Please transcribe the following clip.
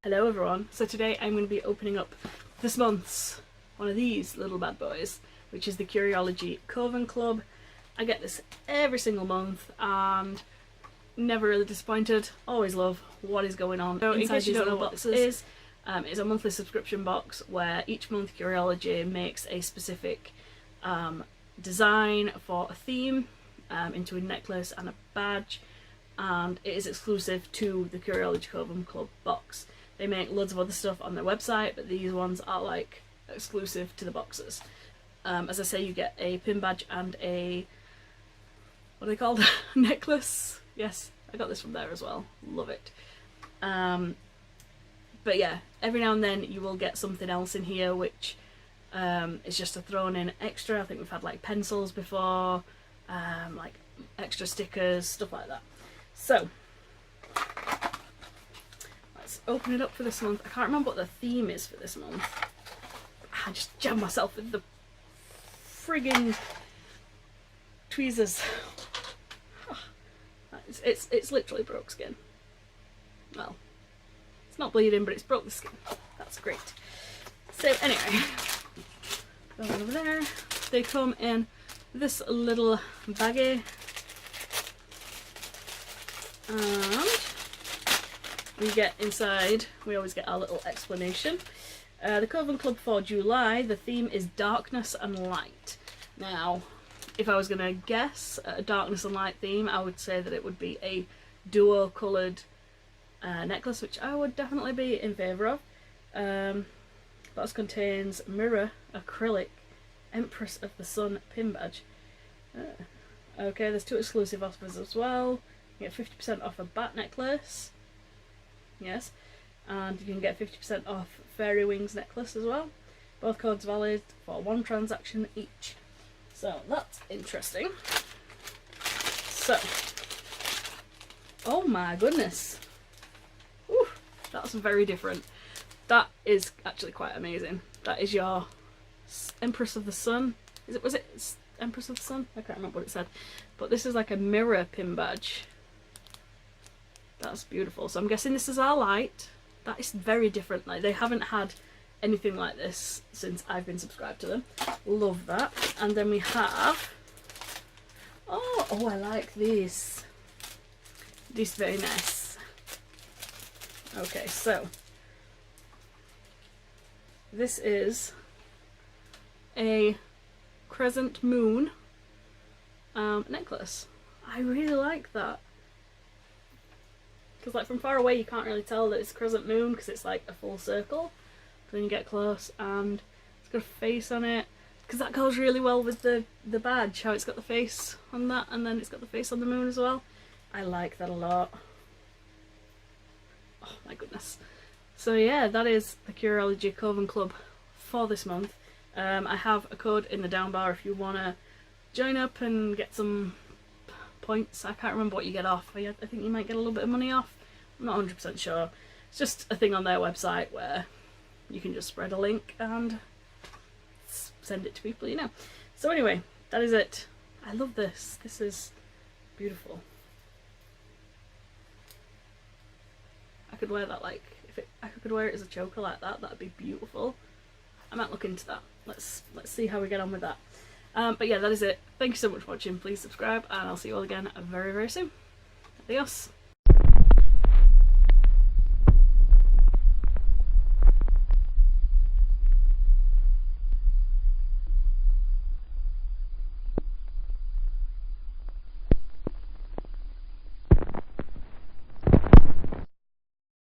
Hello everyone, so today I'm going to be opening up this month's one of these little bad boys, which is the Curiology Coven Club. I get this every single month and never really disappointed, always love what is going on. So in case you don't know what this is, it's a monthly subscription box where each month Curiology makes a specific design for a theme into a necklace and a badge, and it is exclusive to the Curiology Coven Club box. They make loads of other stuff on their website, but these ones are like exclusive to the boxes. As I say, you get a pin badge and a, what are they called? Necklace. Yes, I got this from there as well. Love it. But yeah, every now and then you will get something else in here which is just a thrown in extra. I think we've had like pencils before, like extra stickers, stuff like that. So let's open it up for this month. I can't remember what the theme is for this month. I just jammed myself with the friggin' tweezers. It's literally broke skin. Well, it's not bleeding, but it's broke the skin. That's great. So anyway, going over there. They come in this little baggie, and we get inside, we always get our little explanation. The Coven Club for July, the theme is darkness and light. Now, if I was going to guess a darkness and light theme, I would say that it would be a duo coloured necklace, which I would definitely be in favour of. Box contains mirror, acrylic, Empress of the Sun pin badge. Okay, there's 2 exclusive offers as well. You get 50% off a bat necklace. Yes. And you can get 50% off fairy wings necklace as well. Both codes valid for 1 transaction each. So that's interesting. So, oh my goodness. Ooh, that's very different. That is actually quite amazing. That is your Empress of the Sun. Was it Empress of the Sun? I can't remember what it said. But this is like a mirror pin badge. That's beautiful. So I'm guessing this is our light. That is very different. Like, they haven't had anything like this since I've been subscribed to them. Love that. And then we have, oh, I like these. These very nice. Okay, so this is a crescent moon necklace. I really like that. Because like from far away you can't really tell that it's crescent moon because it's like a full circle. Then you get close and it's got a face on it, because that goes really well with the badge, how it's got the face on that and then it's got the face on the moon as well. I like that a lot. Oh my goodness. So yeah, that is the Curiology Coven Club for this month. I have a code in the down bar if you want to join up and get some points. I can't remember what you get off. I think you might get a little bit of money off. I'm not 100% sure. It's just a thing on their website where you can just spread a link and send it to people you know. So anyway, that is it. I love this. This is beautiful. I could wear that like, I could wear it as a choker like that. That'd be beautiful. I might look into that. Let's see how we get on with that. But yeah, that is it. Thank you so much for watching. Please subscribe and I'll see you all again very, very soon. Adios.